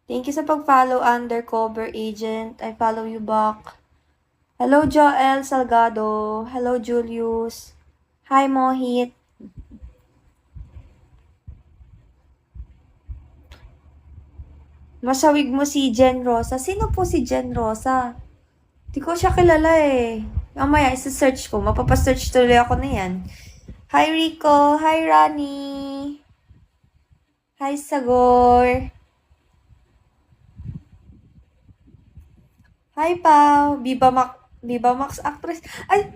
Thank you sa pag-follow, Undercover Agent. I follow you back. Hello, Joel Salgado. Hello, Julius. Hi, Mohit. Masawig mo si Jen Rosa. Sino po si Jen Rosa? Di ko siya kilala eh. Mamaya, isa-search ko. Mapapasearch tuloy ako na yan. Hi, Rico. Hi, Rani. Hi, Sagor. Hi, Pao. Viva Max actress. Ay,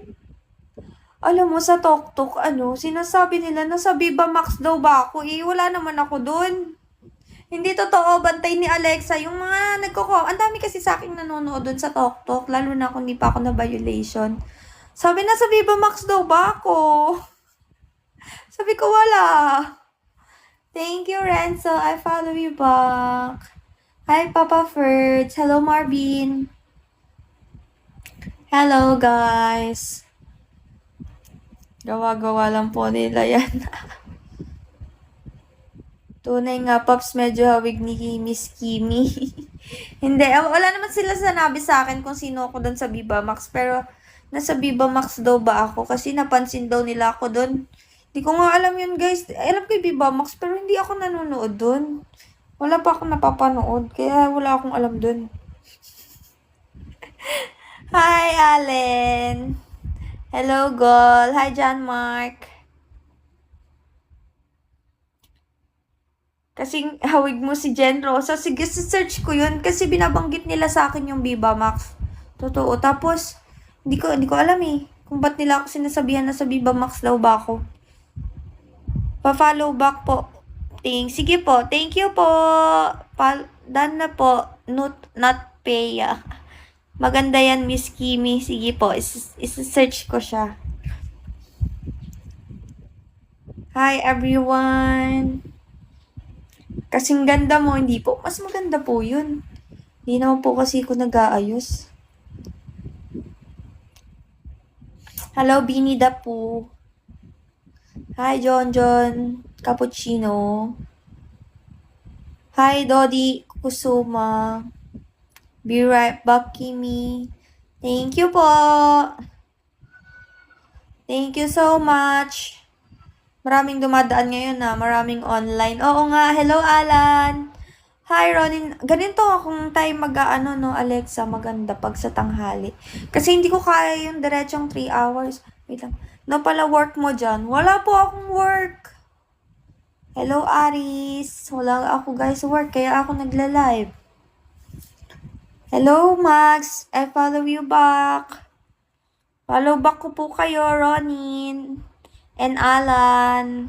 alam mo, sa TokTok, sinasabi nila na sa Viva Max daw ba ako? Wala naman ako dun. Hindi totoo, bantay ni Alexa. Yung mga ang dami kasi sa akin nanonood dun sa TokTok, lalo na kung hindi pa ako na violation. Sabi na sa Viva Max daw ba ako? Sabi ko, wala. Thank you, Renzo. I follow you back. Hi, Papa Ferds. Hello, Marvin. Hello, guys. Gawa-gawa lang po nila yan. Tunay nga, Pops, medyo hawig ni Miss Kimi. Hindi, wala naman sila sinabi sa akin kung sino ako doon sa Viva Max. Pero, nasa Viva Max daw ba ako? Kasi napansin daw nila ako doon. Hindi ko nga alam yun, guys. Alam ko yung Viva Max, pero hindi ako nanonood doon. Wala pa akong napapanood, kaya wala akong alam doon. Hi, Allen. Hello, Gol. Hi, John Mark. Kasing hawig mo si Jen Rosa. Sige, search ko yun. Kasi binabanggit nila sa akin yung Viva Max. Totoo. Tapos, hindi ko alam eh. Kung ba't nila ako sinasabihan na sa Viva Max daw ba ako. Pa-follow back po. Sige po. Thank you po. Done na po. Not paya. Maganda yan, Miss Kimi. Sige po. Isa-search ko siya. Hi, everyone. Kasing ganda mo, hindi po. Mas maganda po yun. Hindi naman po kasi ako nag-aayos. Hello, Bini da po. Hi, John Cappuccino. Hi, Dodi Kusuma. Be right back, Kimi. Thank you po. Thank you so much. Maraming dumadaan ngayon na, maraming online. Oo nga, hello Alan. Hi Ronin, ganito akong time no Alexa, maganda pag sa tanghali. Kasi hindi ko kaya yung diretsong 3 hours. Wait lang. No pala work mo dyan. Wala po akong work. Hello Aris. Wala ako guys work, kaya ako nagla-live. Hello Max, I follow you back. Follow back ko po kayo, Ronin. And Alan.